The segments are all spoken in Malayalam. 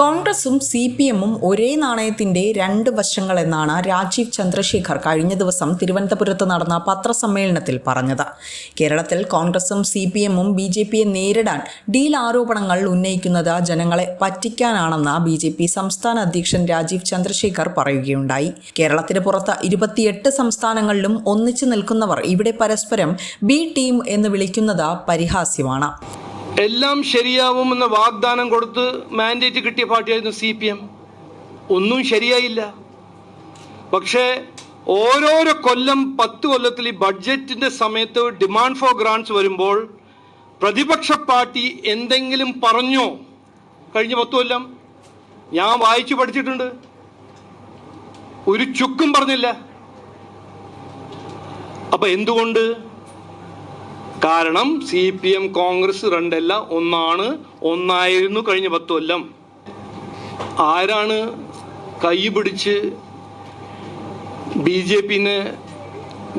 കോൺഗ്രസും CPM-ഉം ഒരേ നാണയത്തിന്റെ രണ്ട് വശങ്ങളെന്നാണ് രാജീവ് ചന്ദ്രശേഖർ കഴിഞ്ഞ ദിവസം തിരുവനന്തപുരത്ത് നടന്ന പത്രസമ്മേളനത്തിൽ പറഞ്ഞത്. കേരളത്തിൽ കോൺഗ്രസും CPM-ഉം BJP-യെ നേരിടാൻ ഡീൽ ആരോപണങ്ങൾ ഉന്നയിക്കുന്നത് ജനങ്ങളെ പറ്റിക്കാനാണെന്ന് BJP സംസ്ഥാന അധ്യക്ഷൻ രാജീവ് ചന്ദ്രശേഖർ പറയുകയുണ്ടായി. കേരളത്തിന് പുറത്ത് 28 സംസ്ഥാനങ്ങളിലും ഒന്നിച്ചു നിൽക്കുന്നവർ ഇവിടെ പരസ്പരം B ടീം എന്ന് വിളിക്കുന്നത് പരിഹാസ്യമാണ്. എല്ലാം ശരിയാവുമെന്ന വാഗ്ദാനം കൊടുത്ത് മാൻഡേറ്റ് കിട്ടിയ പാർട്ടിയായിരുന്നു CPM. ഒന്നും ശരിയായില്ല. പക്ഷേ ഓരോരോ കൊല്ലം 10 കൊല്ലത്തിൽ ഈ ബഡ്ജറ്റിന്റെ സമയത്ത് ഡിമാൻഡ് ഫോർ ഗ്രാന്റ്സ് വരുമ്പോൾ പ്രതിപക്ഷ പാർട്ടി എന്തെങ്കിലും പറഞ്ഞോ? കഴിഞ്ഞ 10 കൊല്ലം ഞാൻ വായിച്ചു പഠിച്ചിട്ടുണ്ട്. ഒരു ചുക്കും പറഞ്ഞില്ല. അപ്പൊ എന്തുകൊണ്ട്? കാരണം CPM കോൺഗ്രസ് രണ്ടല്ല ഒന്നായിരുന്നു കഴിഞ്ഞ 10 കൊല്ലം. ആരാണ് കൈ പിടിച്ച് BJP-നെ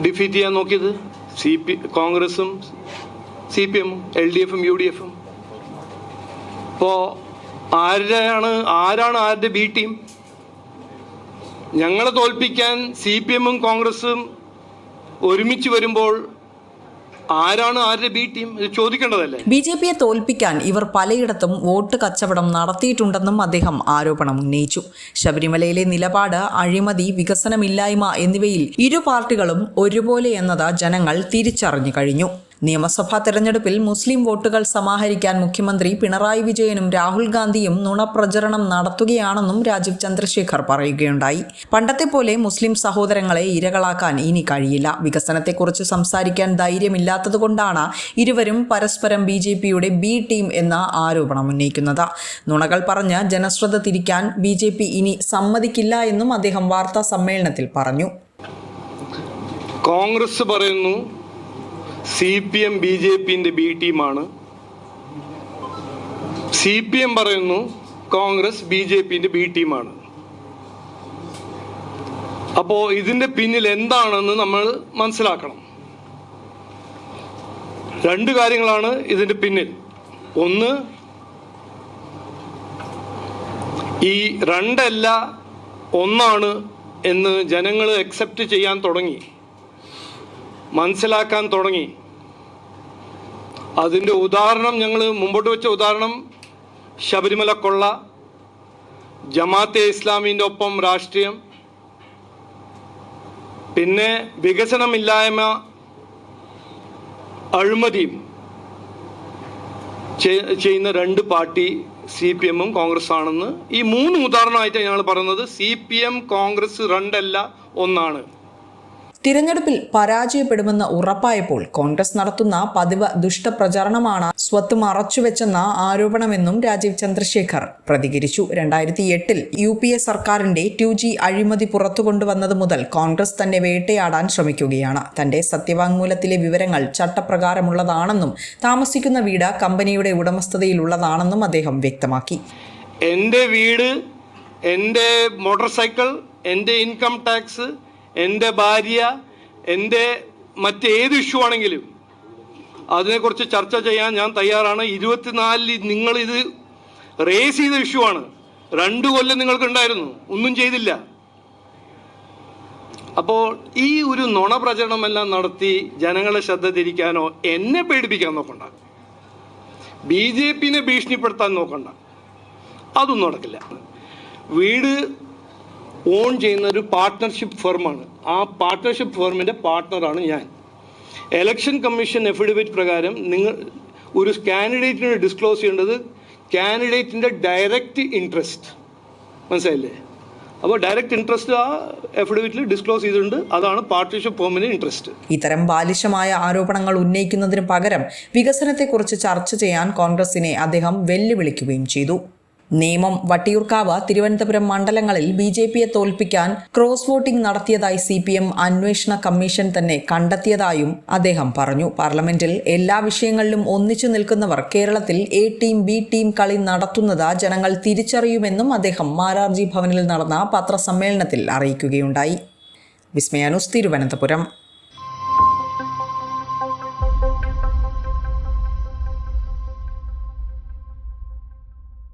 ഡിഫീറ്റ് ചെയ്യാൻ നോക്കിയത്? കോൺഗ്രസും CPM-ഉം LDF-ഉം UDF-ഉം. ഇപ്പോൾ ആരാണ് ആരുടെ B ടീം? ഞങ്ങളെ തോൽപ്പിക്കാൻ CPM-ഉം കോൺഗ്രസും ഒരുമിച്ച് വരുമ്പോൾ ആരാണ് ആരുടെ B ടീം? ഇത് ചോദിക്കേണ്ടതല്ലേ? BJP-യെ തോൽപ്പിക്കാൻ ഇവർ പലയിടത്തും വോട്ട് കച്ചവടം നടത്തിയിട്ടുണ്ടെന്നും അദ്ദേഹം ആരോപണം ഉന്നയിച്ചു. ശബരിമലയിലെ നിലപാട്, അഴിമതി, വികസനമില്ലായ്മ എന്നിവയിൽ ഇരു പാർട്ടികളും ഒരുപോലെ എന്നത് ജനങ്ങൾ തിരിച്ചറിഞ്ഞു കഴിഞ്ഞു. നിയമസഭാ തെരഞ്ഞെടുപ്പിൽ മുസ്ലിം വോട്ടുകൾ സമാഹരിക്കാൻ മുഖ്യമന്ത്രി പിണറായി വിജയനും രാഹുൽ ഗാന്ധിയും നുണപ്രചരണം നടത്തുകയാണെന്നും രാജീവ് ചന്ദ്രശേഖർ പറയുകയുണ്ടായി. പണ്ടത്തെ പോലെ മുസ്ലിം സഹോദരങ്ങളെ ഇരകളാക്കാൻ ഇനി കഴിയില്ല. വികസനത്തെക്കുറിച്ച് സംസാരിക്കാൻ ധൈര്യമില്ലാത്തതുകൊണ്ടാണ് ഇരുവരും പരസ്പരം BJP-യുടെ B ടീം എന്ന ആരോപണം ഉന്നയിക്കുന്നത്. നുണകൾ പറഞ്ഞ് ജനശ്രദ്ധ തിരിക്കാൻ BJP ഇനി സമ്മതിക്കില്ല എന്നും അദ്ദേഹം വാർത്താ സമ്മേളനത്തിൽ പറഞ്ഞു. കോൺഗ്രസ് പറയുന്നു CPM BJP-ന്റെ B ടീമാണ്. CPM പറയുന്നു കോൺഗ്രസ് BJP-ന്റെ B ടീമാണ്. അപ്പോ ഇതിന്റെ പിന്നിൽ എന്താണെന്ന് നമ്മൾ മനസ്സിലാക്കണം. രണ്ട് കാര്യങ്ങളാണ് ഇതിന്റെ പിന്നിൽ. ഒന്ന്, ഈ രണ്ടല്ല ഒന്നാണ് എന്ന് ജനങ്ങൾ അക്സെപ്റ്റ് ചെയ്യാൻ തുടങ്ങി, മനസ്സിലാക്കാൻ തുടങ്ങി. അതിൻ്റെ ഉദാഹരണം ഞങ്ങൾ മുമ്പോട്ട് വെച്ച ഉദാഹരണം ശബരിമല കൊള്ള, ജമാഅത്തെ ഇസ്ലാമിൻ്റെ ഒപ്പം രാഷ്ട്രീയം, പിന്നെ വികസനമില്ലായ്മ, അഴിമതിയും ചെയ്യുന്ന രണ്ട് പാർട്ടി CPM-ഉം കോൺഗ്രസ് ആണെന്ന്. ഈ 3 ഉദാഹരണമായിട്ട് ഞങ്ങൾ പറയുന്നത് CPM കോൺഗ്രസ് രണ്ടല്ല ഒന്നാണ്. തിരഞ്ഞെടുപ്പിൽ പരാജയപ്പെടുമെന്ന് ഉറപ്പായപ്പോൾ കോൺഗ്രസ് നടത്തുന്ന പതിവ് ദുഷ്ടപ്രചാരണമാണ് സ്വത്ത് മറച്ചുവെച്ചെന്ന ആരോപണമെന്നും രാജീവ് ചന്ദ്രശേഖർ പ്രതികരിച്ചു. 2008-ൽ UPA സർക്കാരിന്റെ 2G അഴിമതി പുറത്തുകൊണ്ടുവന്നത് മുതൽ കോൺഗ്രസ് തന്നെ വേട്ടയാടാൻ ശ്രമിക്കുകയാണ്. തന്റെ സത്യവാങ്മൂലത്തിലെ വിവരങ്ങൾ ചട്ടപ്രകാരമുള്ളതാണെന്നും താമസിക്കുന്ന വീട് കമ്പനിയുടെ ഉടമസ്ഥതയിലുള്ളതാണെന്നും അദ്ദേഹം വ്യക്തമാക്കി. എൻ്റെ വീട്, എൻ്റെ മോട്ടോർ സൈക്കിൾ, എൻ്റെ ഇൻകം ടാക്സ്, എൻ്റെ ഭാര്യ, എൻ്റെ മറ്റേത് ഇഷ്യൂ ആണെങ്കിലും അതിനെക്കുറിച്ച് ചർച്ച ചെയ്യാൻ ഞാൻ തയ്യാറാണ്. 24-ൽ നിങ്ങളിത് റേസ് ചെയ്ത ഇഷ്യൂ ആണ്. 2 കൊല്ലം നിങ്ങൾക്കുണ്ടായിരുന്നു, ഒന്നും ചെയ്തില്ല. അപ്പോൾ ഈ ഒരു നുണ പ്രചരണമെല്ലാം നടത്തി ജനങ്ങളെ ശ്രദ്ധ തിരിക്കാനോ എന്നെ പേടിപ്പിക്കാൻ നോക്കണ്ട, BJP-നെ ഭീഷണിപ്പെടുത്താൻ നോക്കണ്ട. അതൊന്നും നടക്കില്ല. വീട് ഓൺ ചെയ്യുന്ന ഒരു പാർട്ട്ണർഷിപ്പ് ഫേമാണ്. ആ പാർട്ട്ണർഷിപ്പ് ഫേമിൻ്റെ പാർട്ട്ണറാണ് ഞാൻ. ഇലക്ഷൻ കമ്മീഷൻ എഫിഡവിറ്റ് പ്രകാരം നിങ്ങൾ ഒരു കാൻഡിഡേറ്റിനെ ഡിസ്ക്ലോസ് ചെയ്യേണ്ടത് കാൻഡിഡേറ്റിൻ്റെ ഡയറക്റ്റ് ഇൻട്രസ്റ്റ്. മനസ്സിലായില്ലേ? അപ്പോൾ ഡയറക്റ്റ് ഇൻട്രസ്റ്റ് ആ എഫിഡവിറ്റിൽ ഡിസ്ക്ലോസ് ചെയ്തിട്ടുണ്ട്. അതാണ് പാർട്ട്ണർഷിപ്പ് ഫേമിൻ്റെ ഇൻട്രസ്റ്റ്. ഇത്തരം ബാലിശമായ ആരോപണങ്ങൾ ഉന്നയിക്കുന്നതിന് പകരം വികസനത്തെക്കുറിച്ച് ചർച്ച ചെയ്യാൻ കോൺഗ്രസിനെ അദ്ദേഹം വെല്ലുവിളിക്കുകയും ചെയ്തു. നേമം, വട്ടിയൂർക്കാവ്, തിരുവനന്തപുരം മണ്ഡലങ്ങളിൽ BJP-യെ തോൽപ്പിക്കാൻ ക്രോസ് വോട്ടിംഗ് നടത്തിയതായി CPM അന്വേഷണ കമ്മീഷൻ തന്നെ കണ്ടെത്തിയതായും അദ്ദേഹം പറഞ്ഞു. പാർലമെന്റിൽ എല്ലാ വിഷയങ്ങളിലും ഒന്നിച്ചു നിൽക്കുന്നവർ കേരളത്തിൽ A ടീം B ടീം കളി നടത്തുന്നത് ജനങ്ങൾ തിരിച്ചറിയുമെന്നും അദ്ദേഹം മാരാർജി ഭവനിൽ നടന്ന പത്രസമ്മേളനത്തിൽ അറിയിക്കുകയുണ്ടായി. വിസ്മയ ന്യൂസ്, തിരുവനന്തപുരം.